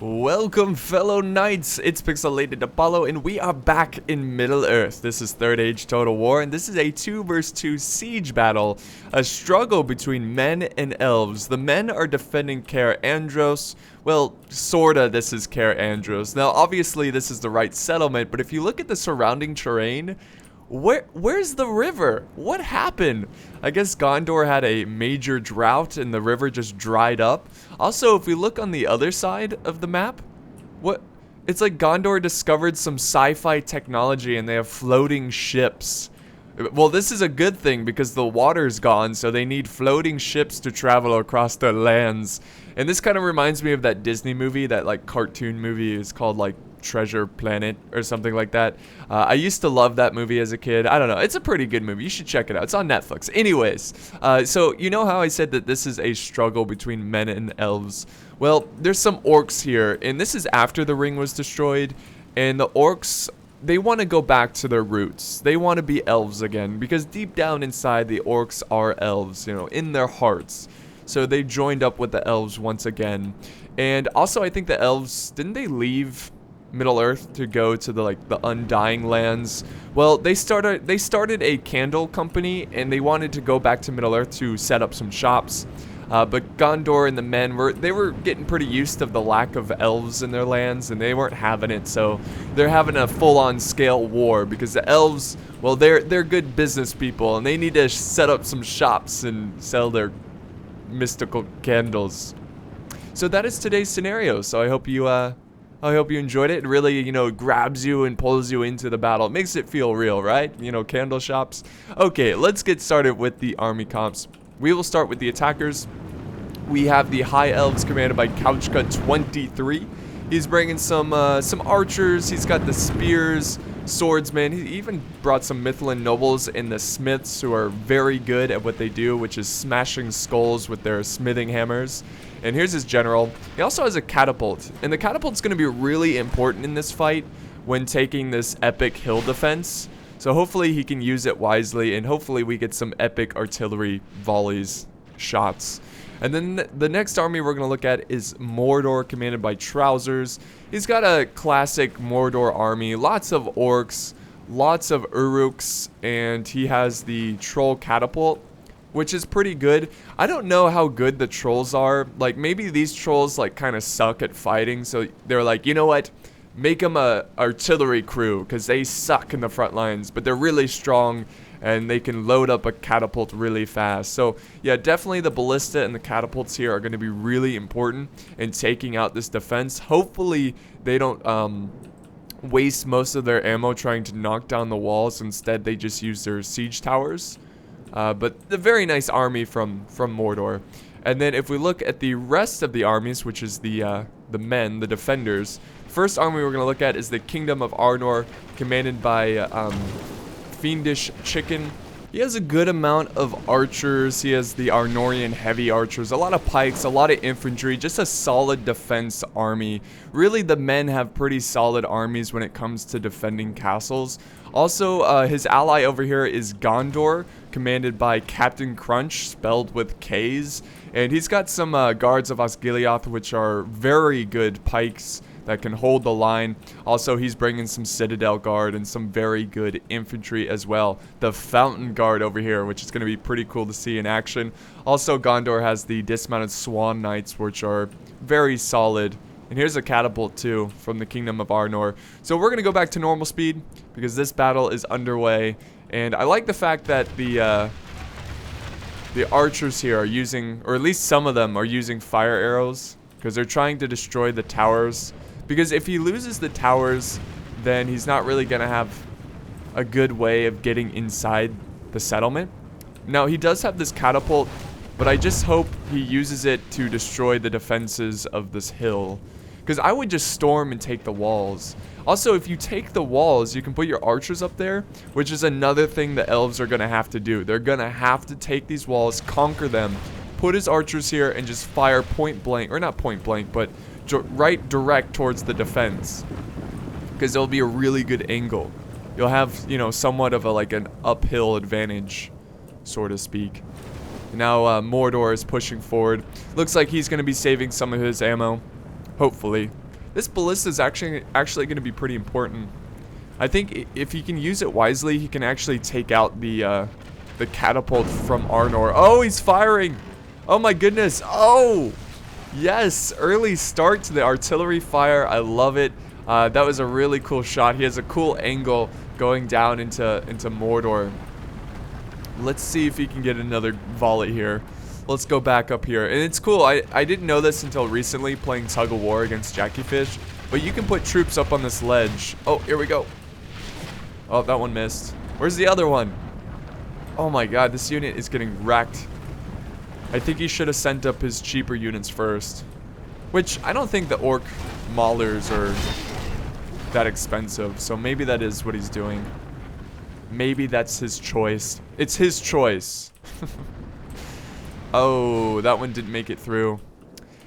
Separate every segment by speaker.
Speaker 1: Welcome, fellow knights. It's Pixelated Apollo, and we are back in Middle-earth. This is Third Age Total War, and this is a 2 vs 2 siege battle, a struggle between men and elves. The men are defending Cair Andros. Well, sorta this is Cair Andros. Now, obviously, this is the right settlement, but if you look at the surrounding terrain, where's the river? What happened? I guess Gondor had a major drought and the river just dried up. Also, if we look on the other side of the map, it's like Gondor discovered some sci-fi technology and they have floating ships. Well, this is a good thing because the water's gone, so they need floating ships to travel across the lands. And this kind of reminds me of that Disney movie, that like cartoon movie is called like Treasure Planet or something like that. I used to love that movie as a kid. I don't know, it's a pretty good movie. You should check it out. It's on Netflix. Anyways, so you know how I said that this is a struggle between men and elves? Well, there's some orcs here, and this is after the ring was destroyed, and the orcs, they want to go back to their roots. They want to be elves again, because deep down inside, the orcs are elves, you know, in their hearts. So they joined up with the elves once again. And also, I think the elves, didn't they leave Middle-earth to go to the Undying Lands? Well, they started a candle company, and they wanted to go back to Middle-earth to set up some shops. But Gondor and the men were getting pretty used to the lack of elves in their lands, and they weren't having it. So they're having a full-on scale war because the elves, well, they're good business people, and they need to set up some shops and sell their mystical candles. So that is today's scenario. So I hope you enjoyed it. It really, you know, grabs you and pulls you into the battle. It makes it feel real, right? You know, candle shops. Okay, let's get started with the army comps. We will start with the attackers. We have the High Elves commanded by Couchka 23. He's bringing some archers. He's got the spears, swordsmen. He even brought some Mithlin nobles and the smiths, who are very good at what they do, which is smashing skulls with their smithing hammers. And here's his general. He also has a catapult, and the catapult's going to be really important in this fight when taking this epic hill defense. So hopefully he can use it wisely, and hopefully we get some epic artillery volleys, shots. And then the next army we're going to look at is Mordor, commanded by Trousers. He's got a classic Mordor army, lots of orcs, lots of uruks, and he has the troll catapult, which is pretty good. I don't know how good the trolls are. Like, maybe these trolls like kind of suck at fighting, so they're like, you know what? Make them a artillery crew, because they suck in the front lines, but they're really strong and they can load up a catapult really fast. So yeah, definitely the ballista and the catapults here are going to be really important in taking out this defense. Hopefully they don't waste most of their ammo trying to knock down the walls. Instead, they just use their siege towers. But the very nice army from Mordor. And then if we look at the rest of the armies, which is the men, the defenders, first army we're going to look at is the Kingdom of Arnor, commanded by Fiendish Chicken. He has a good amount of archers. He has the Arnorian heavy archers, a lot of pikes, a lot of infantry, just a solid defense army. Really, the men have pretty solid armies when it comes to defending castles. Also, his ally over here is Gondor, commanded by Captain Crunch, spelled with K's. And he's got some guards of Osgiliath, which are very good pikes that can hold the line. Also, he's bringing some Citadel Guard and some very good infantry as well. The Fountain Guard over here, which is going to be pretty cool to see in action. Also, Gondor has the Dismounted Swan Knights, which are very solid. And here's a catapult too from the Kingdom of Arnor. So we're going to go back to normal speed because this battle is underway. And I like the fact that the archers here are using, or at least some of them are using fire arrows, because they're trying to destroy the towers. Because if he loses the towers, then he's not really going to have a good way of getting inside the settlement. Now, he does have this catapult, but I just hope he uses it to destroy the defenses of this hill. Because I would just storm and take the walls. Also, if you take the walls, you can put your archers up there, which is another thing the elves are going to have to do. They're going to have to take these walls, conquer them, put his archers here, and just fire point blank, or not point blank, but right direct towards the defense, because it'll be a really good angle. You'll have, you know, somewhat of an uphill advantage, so to speak. Now Mordor is pushing forward. Looks like he's going to be saving some of his ammo, hopefully. This ballista is actually going to be pretty important. I think if he can use it wisely, he can actually take out the catapult from Arnor. Oh, he's firing! Oh my goodness! Oh! Yes! Early start to the artillery fire. I love it. That was a really cool shot. He has a cool angle going down into Mordor. Let's see if he can get another volley here. Let's go back up here. And it's cool. I didn't know this until recently playing Tug of War against Jackie Fish. But you can put troops up on this ledge. Oh, here we go. Oh, that one missed. Where's the other one? Oh my god, this unit is getting wrecked. I think he should have sent up his cheaper units first. Which, I don't think the orc maulers are that expensive. So maybe that is what he's doing. Maybe that's his choice. It's his choice. Oh, that one didn't make it through.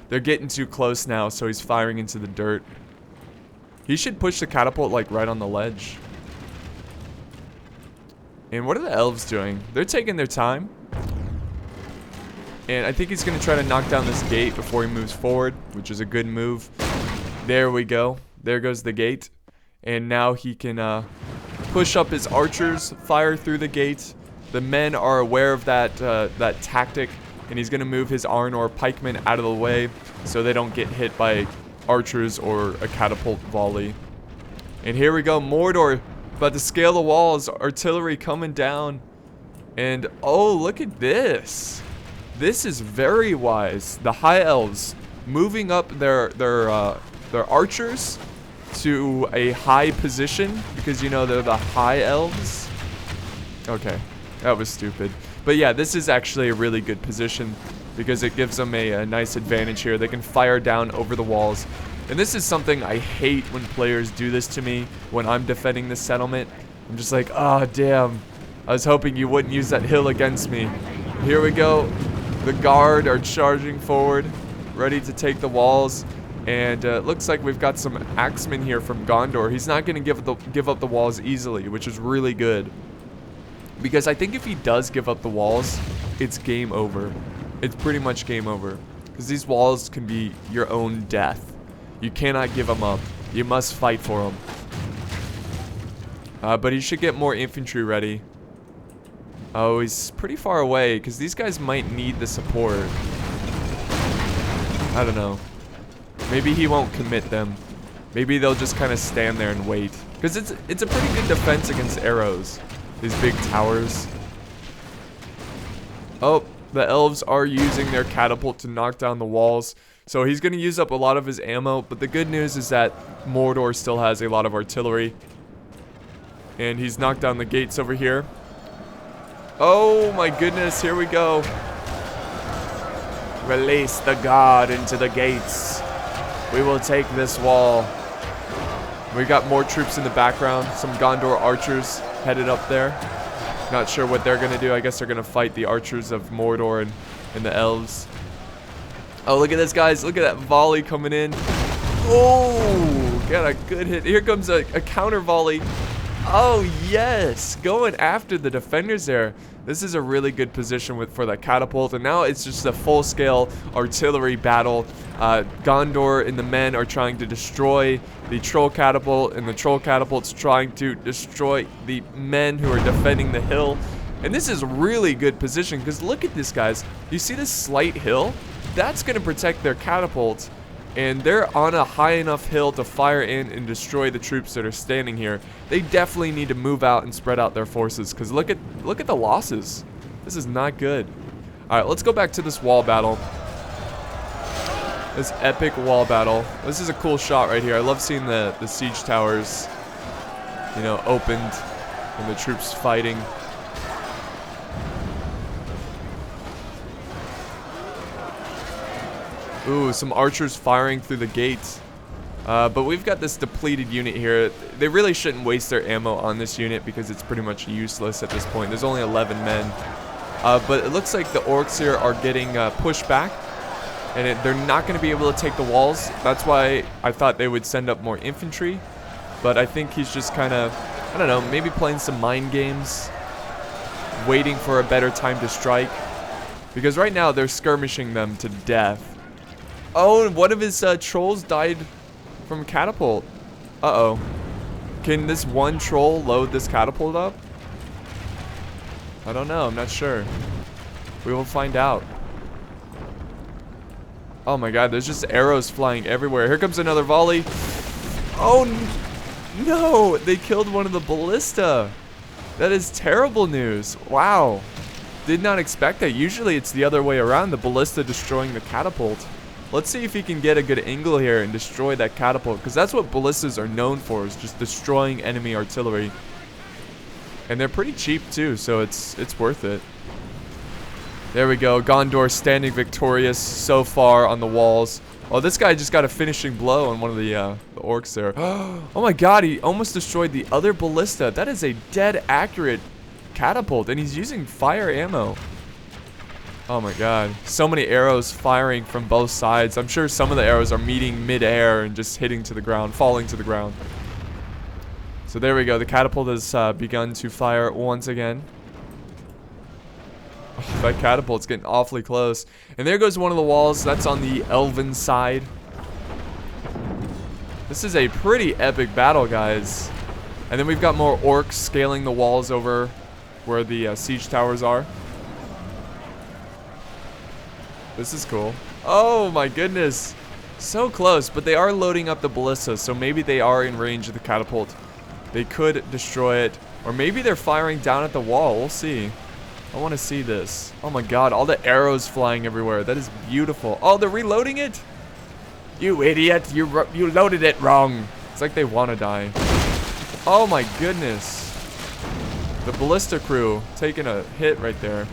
Speaker 1: They're getting too close now, so he's firing into the dirt. He should push the catapult, like, right on the ledge. And what are the elves doing? They're taking their time. And I think he's going to try to knock down this gate before he moves forward, which is a good move. There we go. There goes the gate. And now he can push up his archers, fire through the gate. The men are aware of that tactic. And he's going to move his Arnor pikemen out of the way so they don't get hit by archers or a catapult volley. And here we go. Mordor about to scale the walls. Artillery coming down. And oh, look at this. This is very wise. The High Elves moving up their archers to a high position because, you know, they're the High Elves. Okay, that was stupid. But yeah, this is actually a really good position because it gives them a nice advantage here. They can fire down over the walls. And this is something I hate when players do this to me when I'm defending the settlement. I'm just like, oh, damn. I was hoping you wouldn't use that hill against me. Here we go. The guard are charging forward, ready to take the walls. And it looks like we've got some axemen here from Gondor. He's not going to give up the walls easily, which is really good. Because I think if he does give up the walls, it's game over. It's pretty much game over. Because these walls can be your own death. You cannot give them up. You must fight for them. But he should get more infantry ready. Oh, he's pretty far away because these guys might need the support. I don't know. Maybe he won't commit them. Maybe they'll just kind of stand there and wait. Because it's a pretty good defense against arrows. These big towers. Oh, the elves are using their catapult to knock down the walls. So he's going to use up a lot of his ammo. But the good news is that Mordor still has a lot of artillery. And he's knocked down the gates over here. Oh my goodness, here we go. Release the guard into the gates. We will take this wall. We got more troops in the background. Some Gondor archers headed up there. Not sure what they're going to do. I guess they're going to fight the archers of Mordor and the elves. Oh, look at this, guys. Look at that volley coming in. Oh, got a good hit. Here comes a counter volley. Oh, yes. Going after the defenders there. This is a really good position for that catapult. And now it's just a full-scale artillery battle. Gondor and the men are trying to destroy the troll catapult. And the troll catapult's trying to destroy the men who are defending the hill. And this is really good position. Because look at this, guys. You see this slight hill? That's going to protect their catapult. And they're on a high enough hill to fire in and destroy the troops that are standing here. They definitely need to move out and spread out their forces because look at the losses. This is not good. All right, let's go back to this wall battle. This epic wall battle. This is a cool shot right here. I love seeing the siege towers, you know, opened and the troops fighting. Ooh, some archers firing through the gates. But we've got this depleted unit here. They really shouldn't waste their ammo on this unit because it's pretty much useless at this point. There's only 11 men. But it looks like the orcs here are getting pushed back. And they're not going to be able to take the walls. That's why I thought they would send up more infantry. But I think he's just kind of, I don't know, maybe playing some mind games. Waiting for a better time to strike. Because right now they're skirmishing them to death. Oh, and one of his trolls died from catapult. Uh-oh. Can this one troll load this catapult up? I don't know. I'm not sure. We will find out. Oh my god, there's just arrows flying everywhere. Here comes another volley. Oh no! They killed one of the ballista. That is terrible news. Wow. Did not expect that. Usually it's the other way around, the ballista destroying the catapult. Let's see if he can get a good angle here and destroy that catapult, because that's what ballistas are known for, is just destroying enemy artillery. And they're pretty cheap too, so it's worth it. There we go. Gondor standing victorious so far on the walls. Oh, this guy just got a finishing blow on one of the orcs there. Oh my god, he almost destroyed the other ballista. That is a dead accurate catapult, and he's using fire ammo. Oh my god. So many arrows firing from both sides. I'm sure some of the arrows are meeting mid-air and just hitting to the ground, falling to the ground. So there we go. The catapult has begun to fire once again. Oh, that catapult's getting awfully close. And there goes one of the walls. That's on the elven side. This is a pretty epic battle, guys. And then we've got more orcs scaling the walls over where the siege towers are. This is cool. Oh my goodness. So close, but they are loading up the ballista, so maybe they are in range of the catapult. They could destroy it, or maybe they're firing down at the wall. We'll see. I want to see this. Oh my god, all the arrows flying everywhere. That is beautiful. Oh, they're reloading it? You idiot. You loaded it wrong. It's like they want to die. Oh my goodness. The ballista crew taking a hit right there.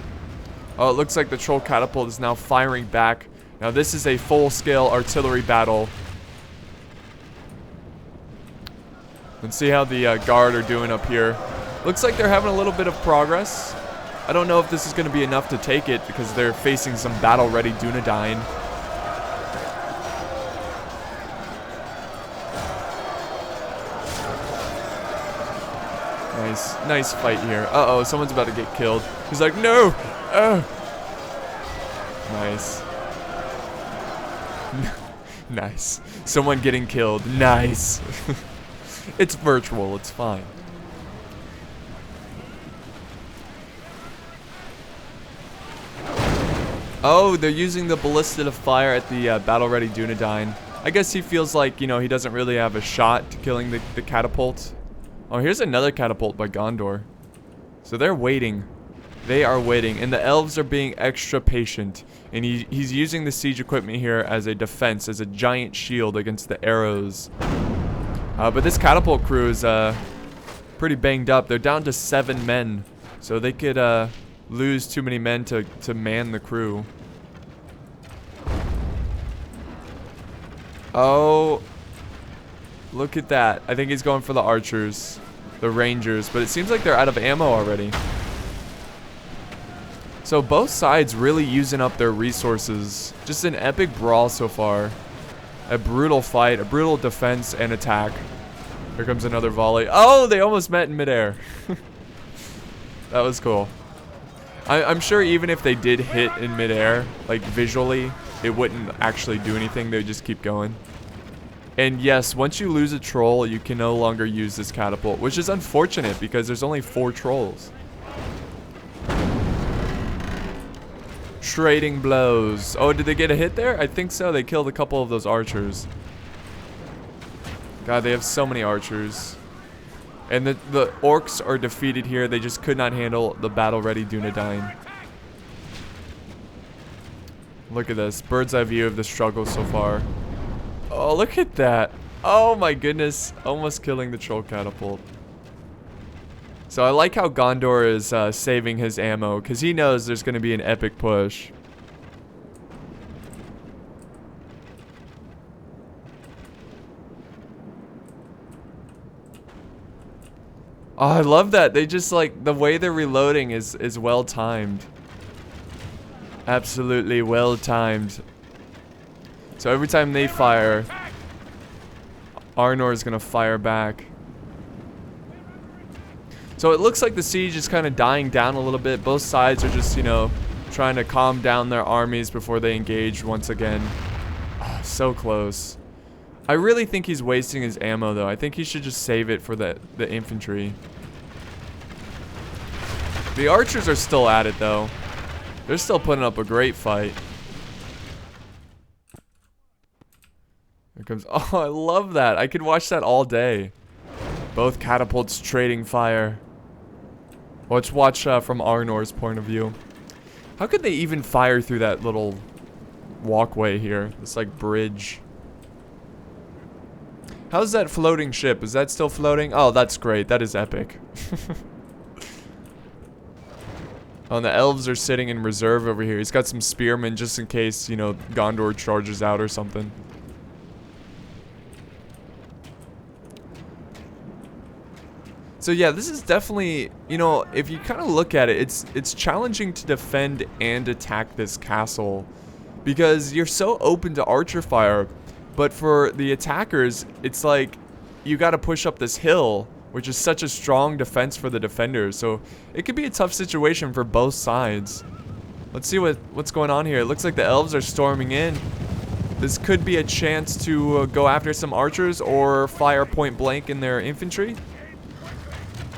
Speaker 1: Oh, it looks like the troll catapult is now firing back. Now this is a full-scale artillery battle. Let's see how the guard are doing up here. Looks like they're having a little bit of progress. I don't know if this is going to be enough to take it, because they're facing some battle-ready Dunedain. Nice fight here. Uh-oh, someone's about to get killed. He's like, no! Nice. Nice. Someone getting killed. Nice. It's virtual. It's fine. Oh, they're using the ballista to fire at the battle-ready Dunedain. I guess he feels like, you know, he doesn't really have a shot to killing the catapult. Oh, here's another catapult by Gondor. So they're waiting. They are waiting, and the elves are being extra patient. And he's using the siege equipment here as a defense, as a giant shield against the arrows. But this catapult crew is pretty banged up. They're down to 7 men, so they could lose too many men to man the crew. Oh, look at that. I think he's going for the archers, the rangers, but it seems like they're out of ammo already. So both sides really using up their resources. Just an epic brawl so far. A brutal fight, a brutal defense and attack. Here comes another volley. Oh, they almost met in midair. That was cool. I'm sure even if they did hit in midair, like visually, it wouldn't actually do anything. They would just keep going. And yes, once you lose a troll, you can no longer use this catapult, which is unfortunate because there's only 4 trolls. Trading blows. Oh, did they get a hit there? I think so. They killed a couple of those archers. God, they have so many archers. And the orcs are defeated here. They just could not handle the battle-ready Dunedain. Look at this. Bird's eye view of the struggle so far. Oh, look at that. Oh my goodness. Almost killing the troll catapult. So I like how Gondor is saving his ammo, because he knows there's going to be an epic push. Oh, I love that. They just, like, the way they're reloading is well timed. Absolutely well timed. So every time they fire, Arnor is going to fire back. So it looks like the siege is kind of dying down a little bit. Both sides are just, you know, trying to calm down their armies before they engage once again. Oh, so close. I really think he's wasting his ammo, though. I think he should just save it for the infantry. The archers are still at it, though. They're still putting up a great fight. Here comes... Oh, I love that. I could watch that all day. Both catapults trading fire. Let's watch from Arnor's point of view. How could they even fire through that little walkway here? This, like, bridge. How's that floating ship? Is that still floating? Oh, that's great. That is epic. Oh, and the elves are sitting in reserve over here. He's got some spearmen just in case, you know, Gondor charges out or something. So yeah, this is definitely, you know, if you kind of look at it, it's challenging to defend and attack this castle because you're so open to archer fire. But for the attackers, it's like you got to push up this hill, which is such a strong defense for the defenders. So it could be a tough situation for both sides. Let's see what's going on here. It looks like the elves are storming in. This could be a chance to go after some archers or fire point blank in their infantry.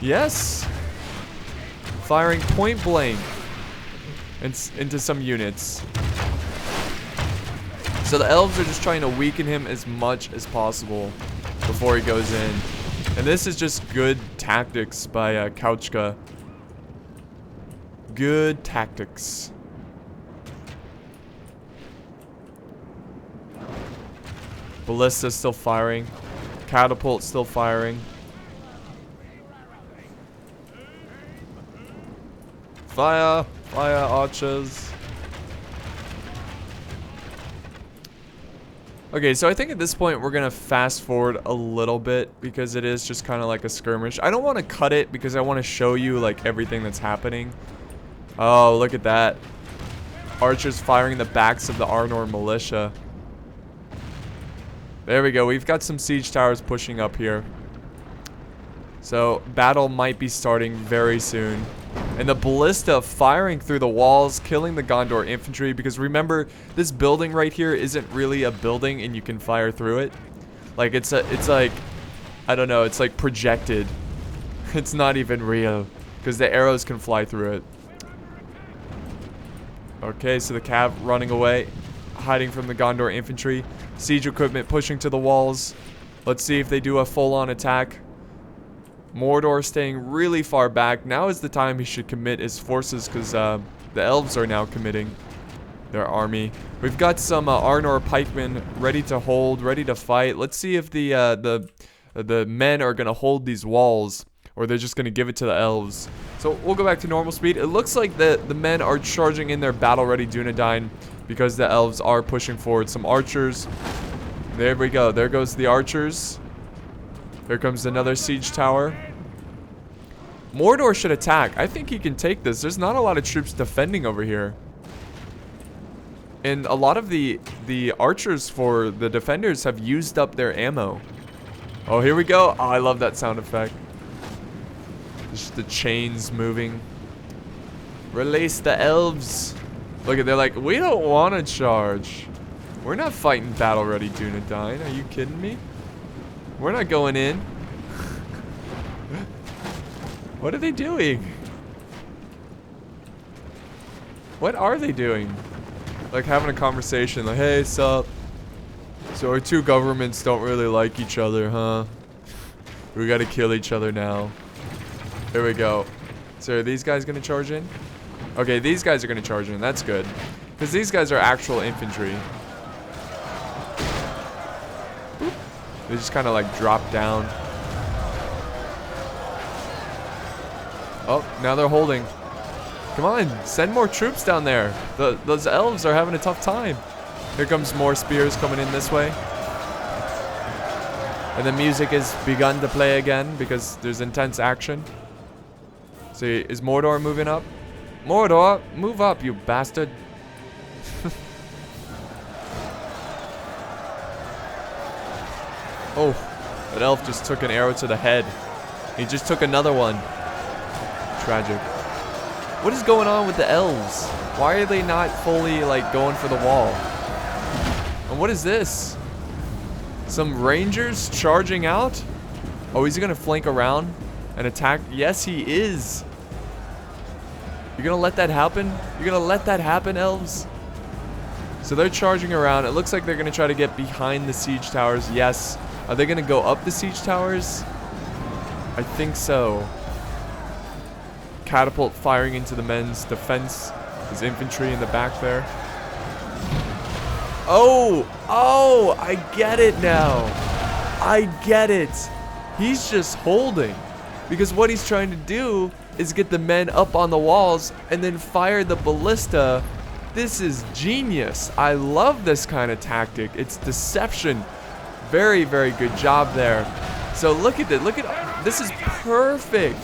Speaker 1: Yes. Firing point blank into some units. So the elves are just trying to weaken him as much as possible before he goes in. And this is just good tactics by Couchka. Good tactics. Ballista still firing. Catapult still firing. Fire! Fire, archers! Okay, so I think at this point we're gonna fast forward a little bit because it is just kind of like a skirmish. I don't want to cut it because I want to show you like everything that's happening. Oh, look at that. Archers firing the backs of the Arnor militia. There we go. We've got some siege towers pushing up here. So, battle might be starting very soon. And the ballista firing through the walls, killing the Gondor infantry. Because remember, this building right here isn't really a building and you can fire through it. Like, it's like, I don't know, it's like projected. It's not even real. Because the arrows can fly through it. Okay, so the cav running away. Hiding from the Gondor infantry. Siege equipment pushing to the walls. Let's see if they do a full-on attack. Mordor staying really far back. Now is the time he should commit his forces because the elves are now committing their army. We've got some Arnor pikemen ready to hold, ready to fight. Let's see if the men are going to hold these walls or they're just going to give it to the elves. So we'll go back to normal speed. It looks like the men are charging in their battle-ready Dunedain because the elves are pushing forward some archers. There we go. There goes the archers. Here comes another siege tower. Mordor should attack. I think he can take this. There's not a lot of troops defending over here. And a lot of the archers for the defenders have used up their ammo. Oh, here we go. Oh, I love that sound effect. Just the chains moving. Release the elves. Look at, they're like, we don't want to charge. We're not fighting battle-ready Dunedain. Are you kidding me? We're not going in. What are they doing? What are they doing? Like having a conversation like, hey, sup? So our two governments don't really like each other, huh? We gotta kill each other now. Here we go. So are these guys gonna charge in? Okay, these guys are gonna charge in. That's good. Because these guys are actual infantry. They just kind of like drop down. Oh, now they're holding. Come on, send more troops down there. Those elves are having a tough time. Here comes more spears coming in this way. And the music has begun to play again because there's intense action. See, is Mordor moving up? Mordor, move up, you bastard. Oh, that elf just took an arrow to the head. He just took another one. Tragic. What is going on with the elves? Why are they not fully, like, going for the wall? And what is this? Some rangers charging out. Oh, is he gonna flank around and attack? Yes, he is. You're gonna let that happen? You're gonna let that happen, elves? So they're charging around. It looks like they're gonna try to get behind the siege towers. Yes. Are they gonna go up the siege towers? I think so. Catapult firing into the men's defense. His infantry in the back there. Oh, I get it now. I get it. He's just holding. Because what he's trying to do is get the men up on the walls and then fire the ballista. This is genius. I love this kind of tactic. It's deception. Very, very good job there. So look at it. This is perfect.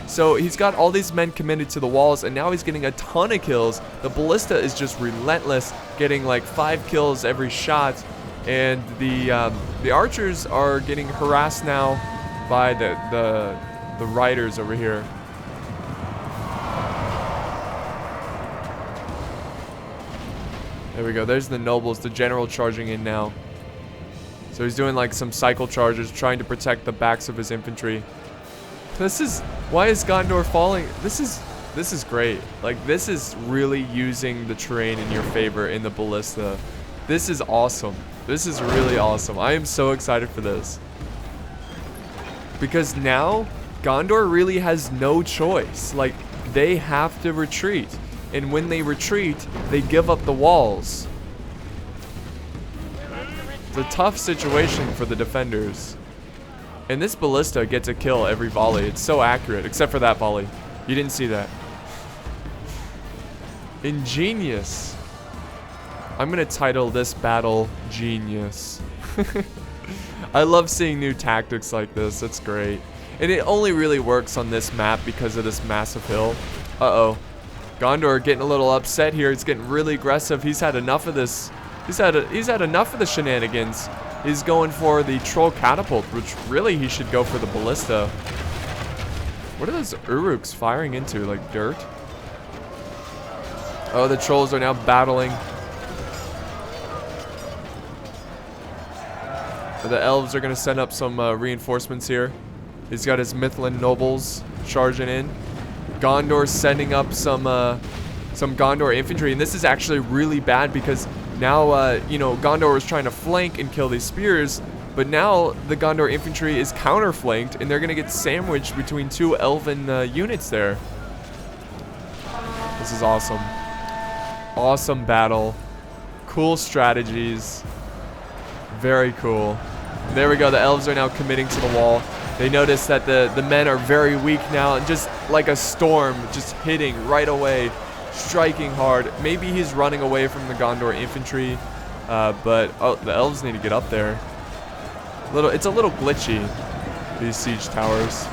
Speaker 1: So he's got all these men committed to the walls, and now he's getting a ton of kills. The ballista is just relentless, getting like 5 kills every shot, and the archers are getting harassed now by the riders over here. There we go. There's the nobles, the general charging in now. So he's doing like some cycle charges, trying to protect the backs of his infantry. Why is Gondor falling? This is great. Like, this is really using the terrain in your favor in the ballista. This is awesome. This is really awesome. I am so excited for this. Because now, Gondor really has no choice. Like, they have to retreat. And when they retreat, they give up the walls. It's a tough situation for the defenders. And this ballista gets a kill every volley. It's so accurate, except for that volley. You didn't see that. Ingenious. I'm gonna title this battle Genius. I love seeing new tactics like this. It's great. And it only really works on this map because of this massive hill. Uh-oh. Gondor getting a little upset here. He's getting really aggressive. He's had enough of this. He's had enough of the shenanigans. He's going for the troll catapult, which really he should go for the ballista. What are those uruks firing into? Like dirt? Oh, the trolls are now battling. The elves are going to send up some reinforcements here. He's got his Mithlin nobles charging in. Gondor's sending up some Gondor infantry, and this is actually really bad because now, you know, Gondor was trying to flank and kill these spears, but now the Gondor infantry is counter-flanked, and they're going to get sandwiched between 2 elven units there. This is awesome. Awesome battle. Cool strategies. Very cool. There we go. The elves are now committing to the wall. They notice that the men are very weak now, and just like a storm, just hitting right away. Striking hard. Maybe he's running away from the Gondor infantry, but oh, the elves need to get up there. It's a little glitchy, these siege towers.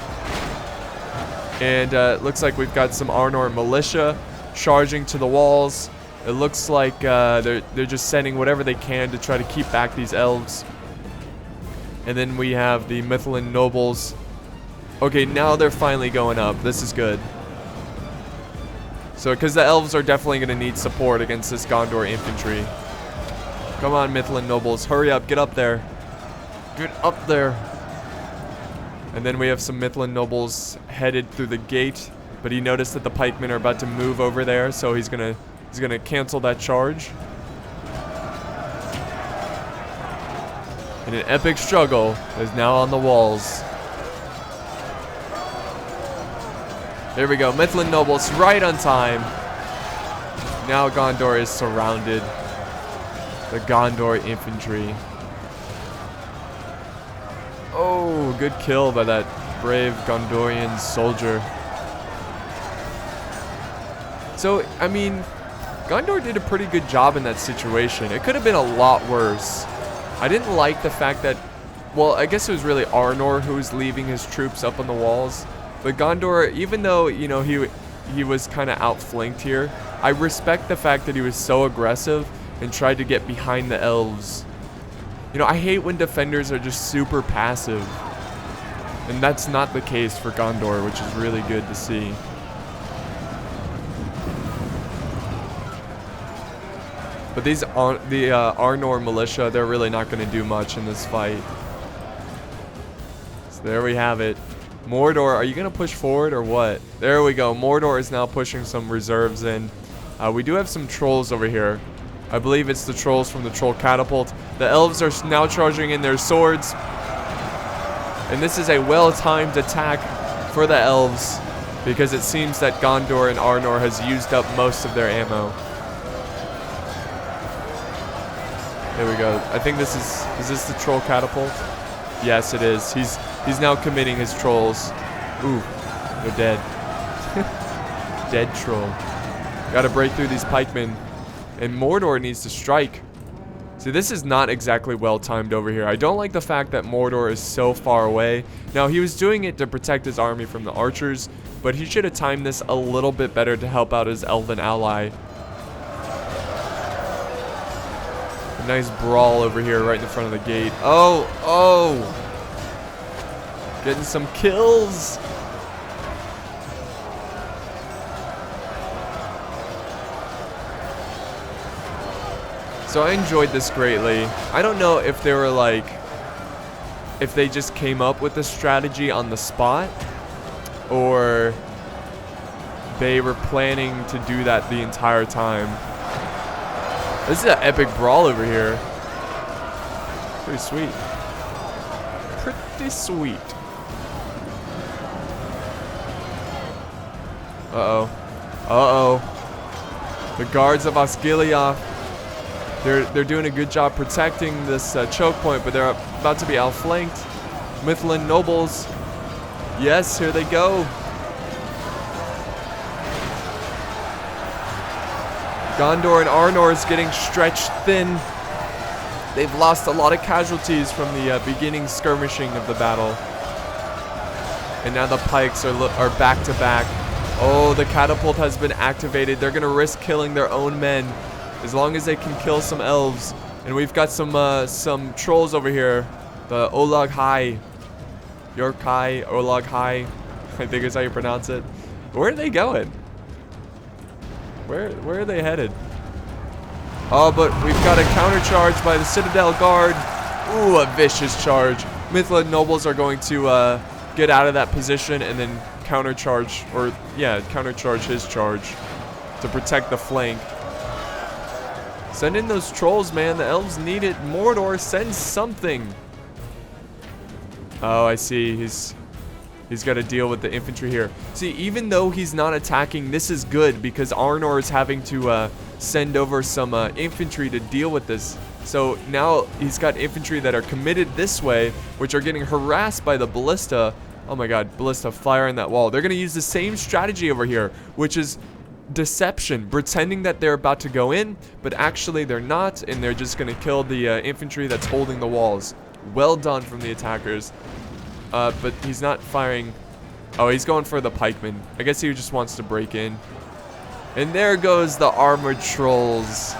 Speaker 1: And looks like we've got some Arnor militia charging to the walls. It looks like they're just sending whatever they can to try to keep back these elves. And then we have the Mithlin nobles. Okay, now they're finally going up. This is good. So, because the elves are definitely going to need support against this Gondor infantry. Come on, Mithlin nobles. Hurry up. Get up there. Get up there. And then we have some Mithlin nobles headed through the gate. But he noticed that the pikemen are about to move over there. So he's going to cancel that charge. And an epic struggle is now on the walls. There we go. Mithlin nobles right on time. Now Gondor is surrounded. The Gondor infantry. Oh, good kill by that brave Gondorian soldier. So, I mean, Gondor did a pretty good job in that situation. It could have been a lot worse. I didn't like the fact that, well, I guess it was really Arnor who was leaving his troops up on the walls. But Gondor, even though, you know, he was kind of outflanked here, I respect the fact that he was so aggressive and tried to get behind the elves. You know, I hate when defenders are just super passive. And that's not the case for Gondor, which is really good to see. But these Arnor militia, they're really not going to do much in this fight. So there we have it. Mordor, are you going to push forward or what? There we go. Mordor is now pushing some reserves in. We do have some trolls over here. I believe it's the trolls from the troll catapult. The elves are now charging in their swords. And this is a well-timed attack for the elves, because it seems that Gondor and Arnor has used up most of their ammo. There we go. I think this is this the troll catapult? Yes, it is. He's now committing his trolls. Ooh, they're dead. Dead troll. Gotta break through these pikemen. And Mordor needs to strike. See, this is not exactly well timed over here. I don't like the fact that Mordor is so far away. Now, he was doing it to protect his army from the archers, but he should have timed this a little bit better to help out his elven ally. A nice brawl over here right in front of the gate. Oh, oh! Getting some kills! So I enjoyed this greatly. I don't know if they were like, if they just came up with this strategy on the spot, or they were planning to do that the entire time. This is an epic brawl over here. Pretty sweet. Pretty sweet. Uh-oh. Uh-oh. The guards of Osgiliath. They're doing a good job protecting this choke point, but they're about to be outflanked. Mithlin nobles. Yes, here they go. Gondor and Arnor is getting stretched thin. They've lost a lot of casualties from the beginning skirmishing of the battle. And now the pikes are back to back. Oh, the catapult has been activated. They're going to risk killing their own men, as long as they can kill some elves. And we've got some trolls over here. The Olog-Hai. York-Hai, Olog-Hai. I think is how you pronounce it. Where are they going? Where are they headed? Oh, but we've got a counter charge by the Citadel Guard. Ooh, a vicious charge. Mithlin nobles are going to get out of that position and then countercharge, or yeah, countercharge his charge to protect the flank. Send in those trolls, man. The elves need it. Mordor, send something. Oh, I see. He's got to deal with the infantry here. See, even though he's not attacking, this is good because Arnor is having to send over some infantry to deal with this. So now he's got infantry that are committed this way, which are getting harassed by the ballista. Oh my god, ballista firing that wall. They're going to use the same strategy over here, which is deception, pretending that they're about to go in, but actually they're not, and they're just going to kill the infantry that's holding the walls. Well done from the attackers. But he's not firing. Oh, he's going for the pikemen. I guess he just wants to break in. And there goes the armored trolls,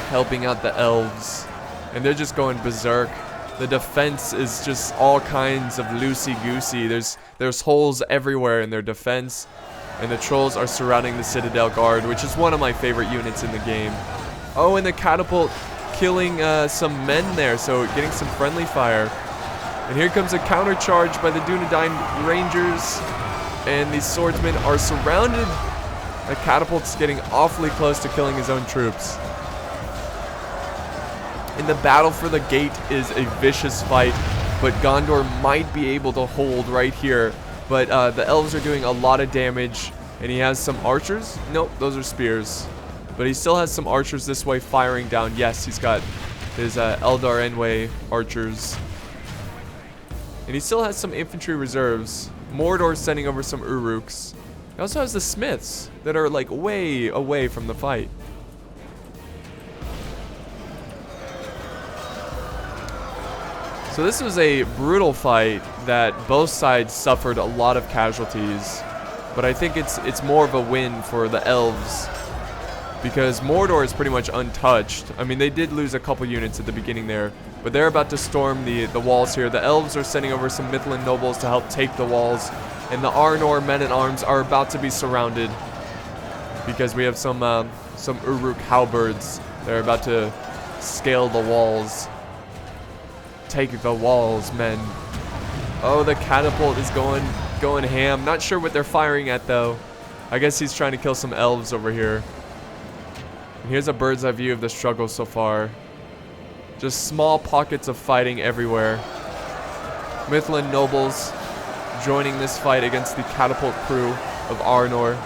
Speaker 1: helping out the elves. And they're just going berserk. The defense is just all kinds of loosey-goosey. There's holes everywhere in their defense. And the trolls are surrounding the Citadel Guard, which is one of my favorite units in the game. Oh, and the catapult killing some men there, so getting some friendly fire. And here comes a counter charge by the Dunedain Rangers. And these swordsmen are surrounded. The catapult's getting awfully close to killing his own troops. And the battle for the gate is a vicious fight, but Gondor might be able to hold right here. But the elves are doing a lot of damage, and he has some archers. Nope, those are spears. But he still has some archers this way firing down. Yes, he's got his Eldar Enway archers. And he still has some infantry reserves. Mordor sending over some Uruks. He also has the smiths that are like way away from the fight. So this was a brutal fight that both sides suffered a lot of casualties. But I think it's more of a win for the elves, because Mordor is pretty much untouched. I mean, they did lose a couple units at the beginning there, but they're about to storm the walls here. The elves are sending over some Mithlin nobles to help take the walls, and the Arnor men-at-arms are about to be surrounded because we have some some Uruk halberds. They're about to scale the walls. Take the walls, men. Oh, the catapult is going ham. Not sure what they're firing at, though. I guess he's trying to kill some elves over here. And here's a bird's eye view of the struggle so far. Just small pockets of fighting everywhere. Mithlin nobles joining this fight against the catapult crew of Arnor.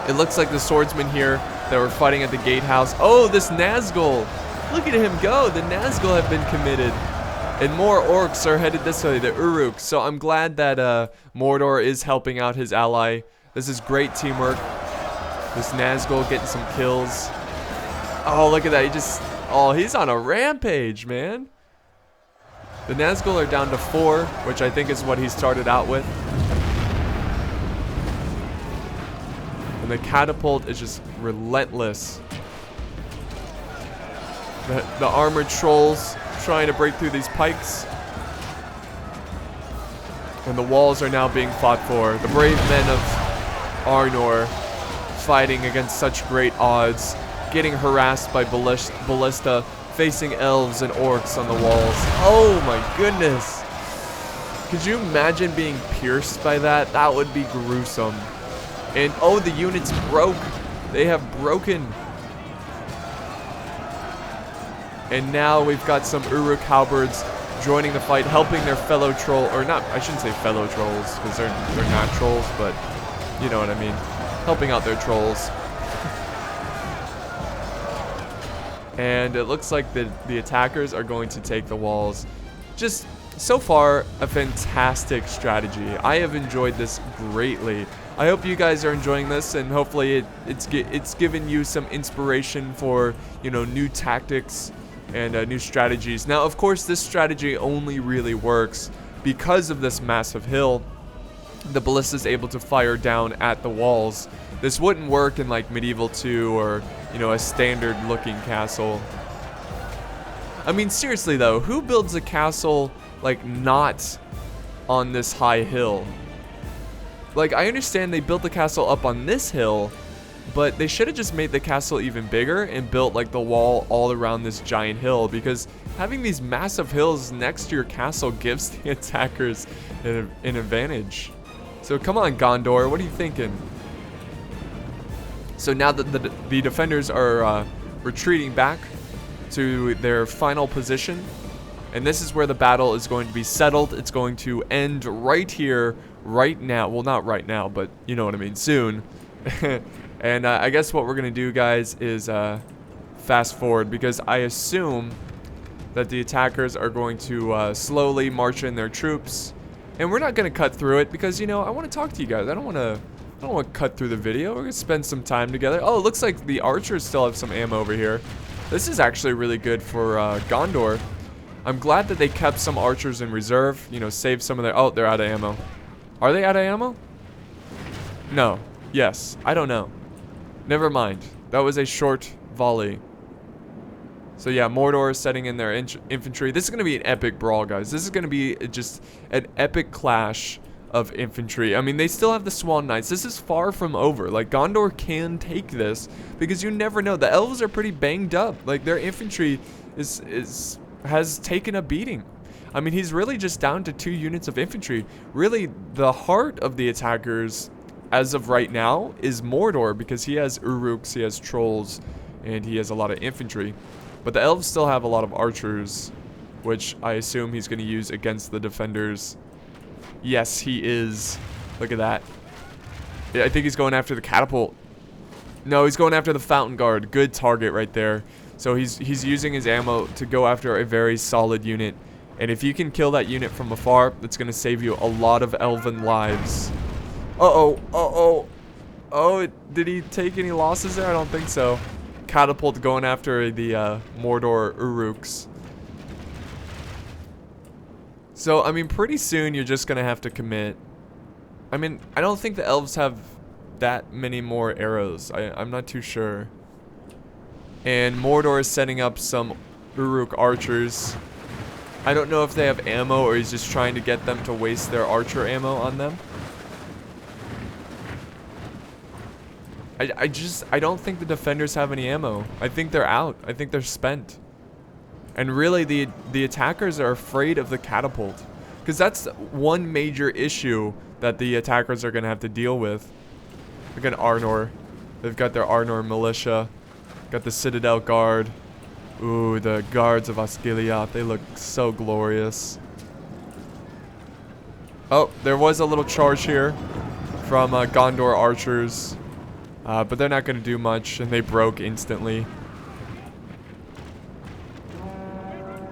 Speaker 1: It looks like the swordsmen here that were fighting at the gatehouse. Oh, this Nazgul! Look at him go! The Nazgul have been committed. And more orcs are headed this way, the Uruk. So I'm glad that Mordor is helping out his ally. This is great teamwork. This Nazgul getting some kills. Oh, look at that. He's on a rampage, man. The Nazgul are down to 4, which I think is what he started out with. And the catapult is just relentless. The armored trolls trying to break through these pikes. And the walls are now being fought for. The brave men of Arnor fighting against such great odds. Getting harassed by ballista, facing elves and orcs on the walls. Oh my goodness. Could you imagine being pierced by that? That would be gruesome. And oh, the units broke. They have broken. And now we've got some Uruk halberds joining the fight, helping their fellow troll, or not, I shouldn't say fellow trolls, because they're not trolls, but you know what I mean. Helping out their trolls. And it looks like the attackers are going to take the walls. Just so far, a fantastic strategy. I have enjoyed this greatly. I hope you guys are enjoying this, and hopefully it's given you some inspiration for, you know, new tactics and new strategies. Now, of course, this strategy only really works because of this massive hill. The ballista is able to fire down at the walls. This wouldn't work in like Medieval 2 or, you know, a standard looking castle. I mean, seriously though, who builds a castle like not on this high hill? Like, I understand they built the castle up on this hill, but they should have just made the castle even bigger and built like the wall all around this giant hill, because having these massive hills next to your castle gives the attackers an advantage. So come on, Gondor, what are you thinking? So now that the defenders are retreating back to their final position, and this is where the battle is going to be settled. It's going to end right here, right now. Well, not right now, but you know what I mean, soon. And I guess what we're going to do, guys, is fast forward, because I assume that the attackers are going to slowly march in their troops. And we're not going to cut through it because, you know, I want to talk to you guys. I don't want to cut through the video. We're going to spend some time together. Oh, it looks like the archers still have some ammo over here. This is actually really good for Gondor. I'm glad that they kept some archers in reserve. You know, save some of their... Oh, they're out of ammo. Are they out of ammo? No. Yes. I don't know. Never mind. That was a short volley. So yeah, Mordor is setting in their infantry. This is going to be an epic brawl, guys. This is going to be just an epic clash of infantry. I mean, they still have the Swan Knights. This is far from over. Like, Gondor can take this because you never know. The elves are pretty banged up. Like, their infantry has taken a beating. I mean, he's really just down to 2 units of infantry. Really, the heart of the attackers, as of right now, is Mordor, because he has Uruks, he has trolls, and he has a lot of infantry. But the elves still have a lot of archers, which I assume he's going to use against the defenders. Yes, he is. Look at that. Yeah, I think he's going after the catapult. No, he's going after the fountain guard. Good target right there. So he's using his ammo to go after a very solid unit. And if you can kill that unit from afar, that's going to save you a lot of elven lives. Uh-oh. Uh-oh. Oh, did he take any losses there? I don't think so. Catapult going after the Mordor Uruks. So, I mean, pretty soon you're just going to have to commit. I mean, I don't think the elves have that many more arrows. I'm not too sure. And Mordor is setting up some Uruk archers. I don't know if they have ammo or he's just trying to get them to waste their archer ammo on them. I don't think the defenders have any ammo. I think they're out. I think they're spent. And really, the attackers are afraid of the catapult. Because that's one major issue that the attackers are going to have to deal with. Look at Arnor. They've got their Arnor militia. Got the Citadel Guard. Ooh, the guards of Osgiliath. They look so glorious. Oh, there was a little charge here from Gondor archers. But they're not going to do much, and they broke instantly.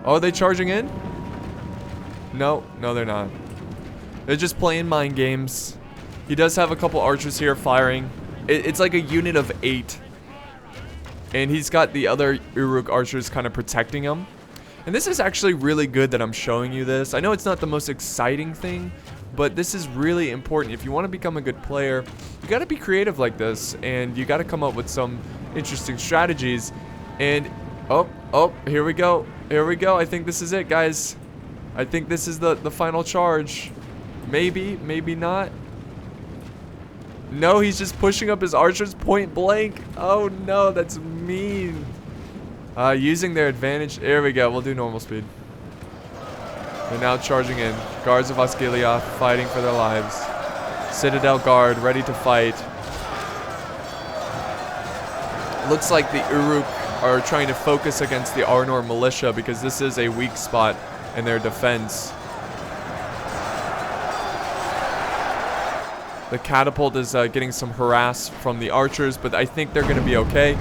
Speaker 1: Oh, are they charging in? No, they're not. They're just playing mind games. He does have a couple archers here firing. It's like a unit of 8. And he's got the other Uruk archers kind of protecting him. And this is actually really good that I'm showing you this. I know it's not the most exciting thing, but this is really important. If you want to become a good player, you got to be creative like this. And you got to come up with some interesting strategies. And, oh, here we go. Here we go. I think this is it, guys. I think this is the final charge. Maybe, maybe not. No, he's just pushing up his archers point blank. Oh no, that's mean. Using their advantage. There we go. We'll do normal speed. They're now charging in. Guards of Osgiliath fighting for their lives. Citadel Guard ready to fight. Looks like the Uruk are trying to focus against the Arnor militia because this is a weak spot in their defense. The catapult is getting some harass from the archers, but I think they're going to be okay.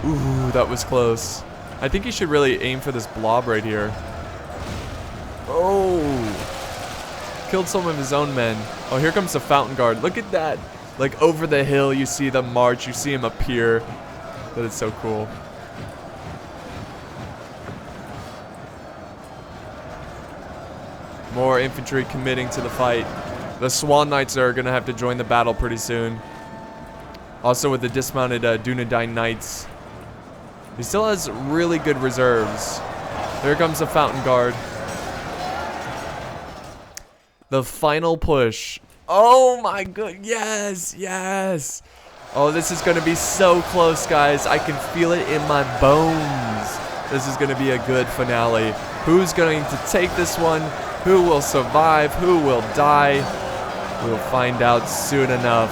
Speaker 1: Ooh, that was close. I think he should really aim for this blob right here. Oh! Killed some of his own men. Oh, here comes the Fountain Guard. Look at that. Like over the hill, you see them march. You see him appear. That is so cool. More infantry committing to the fight. The Swan Knights are going to have to join the battle pretty soon. Also with the dismounted Dunedain Knights. He still has really good reserves. Here comes the Fountain Guard. The final push. Oh my god. Yes, yes. Oh, this is going to be so close, guys. I can feel it in my bones. This is going to be a good finale. Who's going to take this one? Who will survive? Who will die? We'll find out soon enough.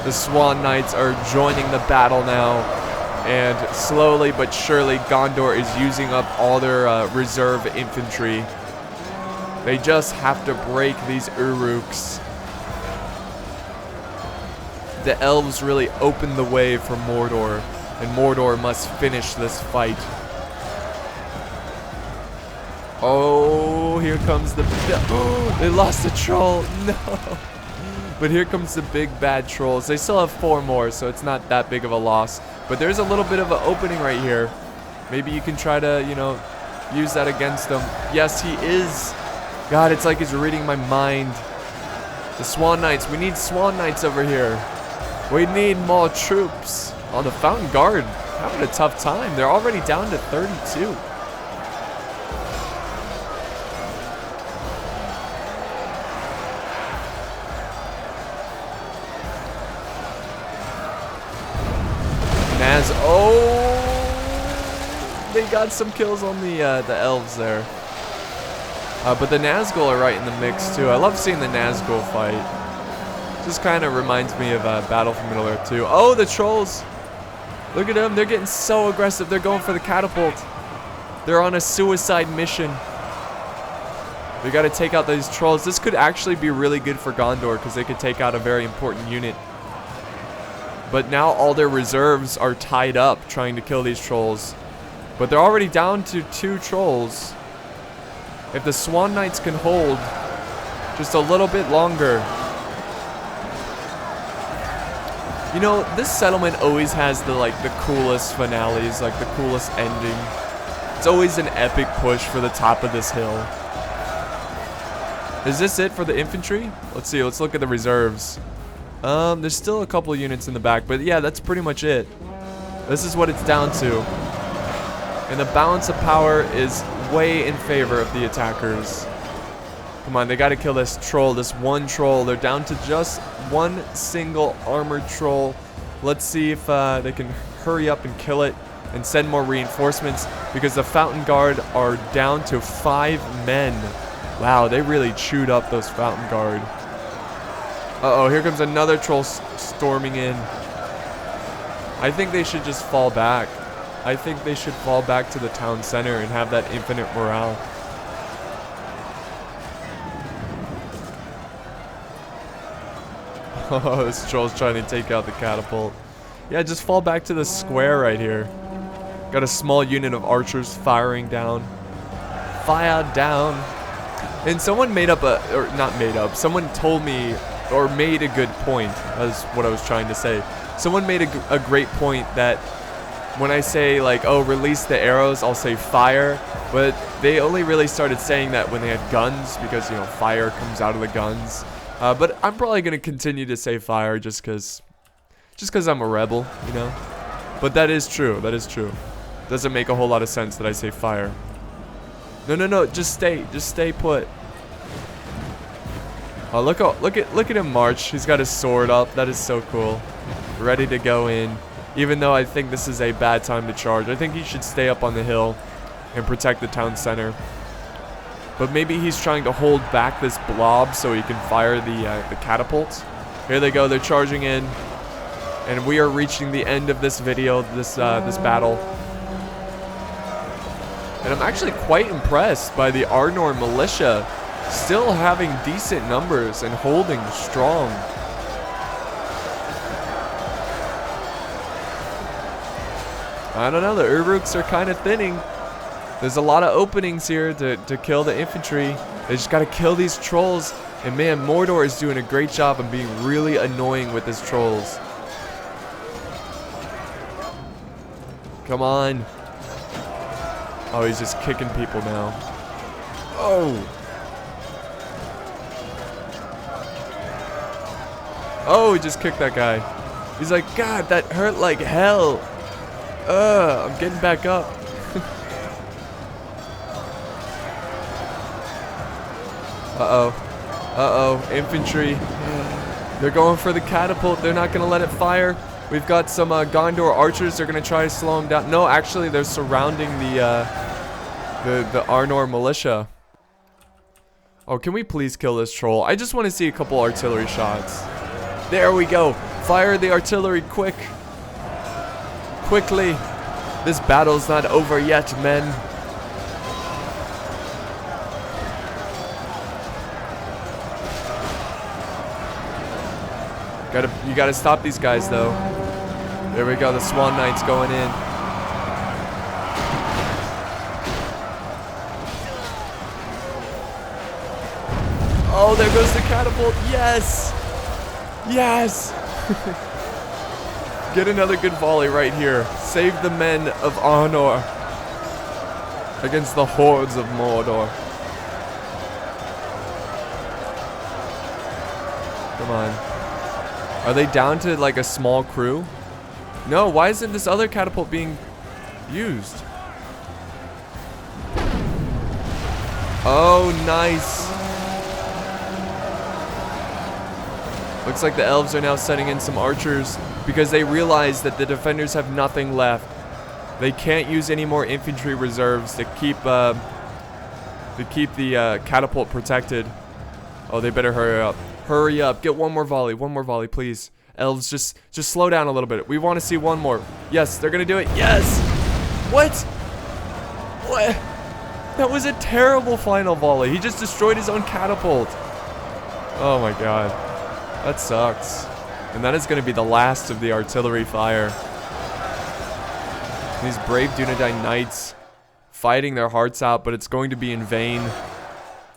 Speaker 1: The Swan Knights are joining the battle now. And slowly but surely, Gondor is using up all their reserve infantry. They just have to break these Uruks. The elves really opened the way for Mordor. And Mordor must finish this fight. Oh, here comes the... Oh, they lost the troll. No. But here comes the big bad trolls. They still have 4 more, so it's not that big of a loss. But there's a little bit of an opening right here. Maybe you can try to, you know, use that against them. Yes, he is. God, it's like he's reading my mind. The Swan Knights. We need Swan Knights over here. We need more troops. Oh, the Fountain Guard having a tough time. They're already down to 32. Oh, they got some kills on the elves there. But the Nazgul are right in the mix too. I love seeing the Nazgul fight. Just kind of reminds me of Battle for Middle-earth 2. Oh, the trolls. Look at them. They're getting so aggressive. They're going for the catapult. They're on a suicide mission. They got to take out these trolls. This could actually be really good for Gondor because they could take out a very important unit. But now all their reserves are tied up trying to kill these trolls. But they're already down to 2 trolls. If the Swan Knights can hold just a little bit longer. You know, this settlement always has the coolest finales, like the coolest ending. It's always an epic push for the top of this hill. Is this it for the infantry? Let's see, let's look at the reserves. There's still a couple units in the back, but yeah, that's pretty much it. This is what it's down to. And the balance of power is way in favor of the attackers. Come on, they gotta kill this troll, this one troll. They're down to just one single armored troll. Let's see if they can hurry up and kill it and send more reinforcements, because the Fountain Guard are down to 5 men. Wow, they really chewed up those Fountain Guard. Uh-oh, here comes another troll storming in. I think they should just fall back. I think they should fall back to the town center and have that infinite morale. Oh, this troll's trying to take out the catapult. Yeah, just fall back to the square right here. Got a small unit of archers firing down. Fire down. And someone made up or not made up, someone told me, or made a good point, that's what I was trying to say. Someone made a great point that when I say like, oh, release the arrows, I'll say fire. But they only really started saying that when they had guns, because, you know, fire comes out of the guns. But I'm probably going to continue to say fire just because I'm a rebel, you know. But that is true. That is true. Doesn't make a whole lot of sense that I say fire. No. Just stay put. Oh, look at him march. He's got his sword up. That is so cool. Ready to go in. Even though I think this is a bad time to charge. I think he should stay up on the hill and protect the town center. But maybe he's trying to hold back this blob so he can fire the catapults. Here they go. They're charging in. And we are reaching the end of this video, this battle. And I'm actually quite impressed by the Arnor militia still having decent numbers and holding strong. I don't know, the Uruks are kind of thinning. There's a lot of openings here to kill the infantry. They just gotta kill these trolls. And man, Mordor is doing a great job of being really annoying with his trolls. Come on. Oh, he's just kicking people now. Oh. Oh, he just kicked that guy. He's like, God, that hurt like hell. I'm getting back up. Uh-oh, infantry. They're going for the catapult. They're not gonna let it fire. We've got some Gondor archers. They're gonna try to slow him down. No, actually, they're surrounding the Arnor militia. Oh, can we please kill this troll? I just want to see a couple artillery shots. There we go. Fire the artillery quick. Quickly. This battle's not over yet, men. You gotta stop these guys, though. There we go. The Swan Knights going in. Oh, there goes the catapult. Yes. Yes. Get another good volley right here. Save the men of Arnor against the hordes of Mordor. Come on. Are they down to like a small crew? No, why isn't this other catapult being used? Oh, nice. Looks like the elves are now setting in some archers because they realize that the defenders have nothing left. They can't use any more infantry reserves to keep the catapult protected. Oh, they better hurry up. Hurry up. Get one more volley, please. Elves, just slow down a little bit. We want to see one more. Yes, they're going to do it. Yes! What? What? That was a terrible final volley. He just destroyed his own catapult. Oh my god. That sucks. And that is going to be the last of the artillery fire. These brave Dunedain knights fighting their hearts out, but it's going to be in vain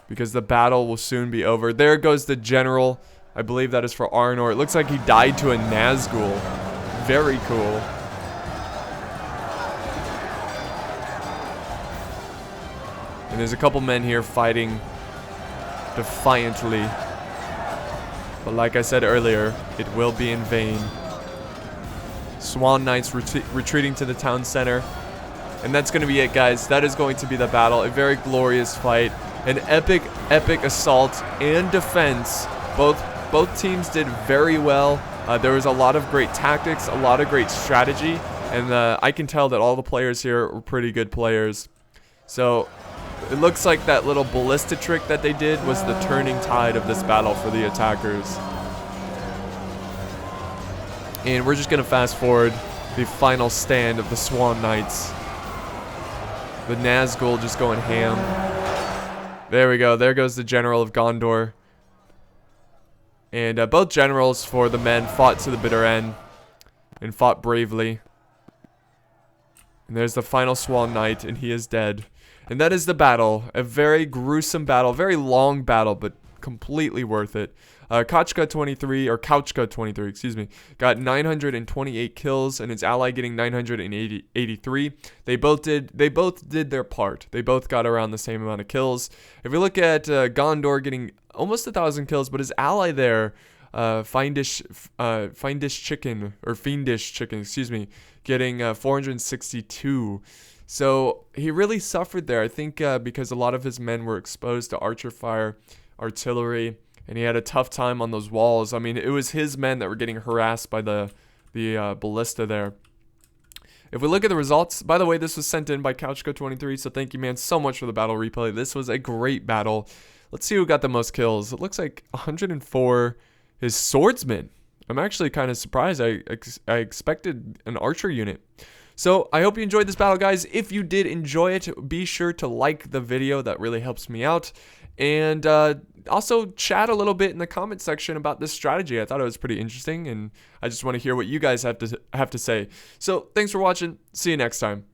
Speaker 1: because the battle will soon be over. There goes the general. I believe that is for Arnor. It looks like he died to a Nazgul. Very cool. And there's a couple men here fighting defiantly. But like I said earlier, it will be in vain. Swan Knights retreating to the town center. And that's going to be it, guys. That is going to be the battle. A very glorious fight. An epic assault and defense. Both teams did very well. There was a lot of great tactics, a lot of great strategy, and I can tell that all the players here were pretty good players. So it looks like that little ballista trick that they did was the turning tide of this battle for the attackers. And we're just going to fast forward the final stand of the Swan Knights. The Nazgul just going ham. There we go. There goes the General of Gondor. And both generals for the men fought to the bitter end and fought bravely. And there's the final Swan Knight, and he is dead. And that is the battle. A very gruesome battle, very long battle, but completely worth it. Kachka 23, or Couchka 23, excuse me, got 928 kills, and his ally getting 983. They both did their part. They both got around the same amount of kills. If we look at Gondor getting almost 1,000 kills, but his ally there, Fiendish Chicken, excuse me, getting 462. So he really suffered there, I think, because a lot of his men were exposed to archer fire, artillery, and he had a tough time on those walls. I mean, it was his men that were getting harassed by the ballista there. If we look at the results, by the way, this was sent in by Couchco23, so thank you, man, so much for the battle replay. This was a great battle. Let's see who got the most kills. It looks like 104 is swordsman. I'm actually kind of surprised. I expected an archer unit. So I hope you enjoyed this battle, guys. If you did enjoy it, be sure to like the video. That really helps me out. And also chat a little bit in the comment section about this strategy. I thought it was pretty interesting, and I just want to hear what you guys have to say. So thanks for watching. See you next time.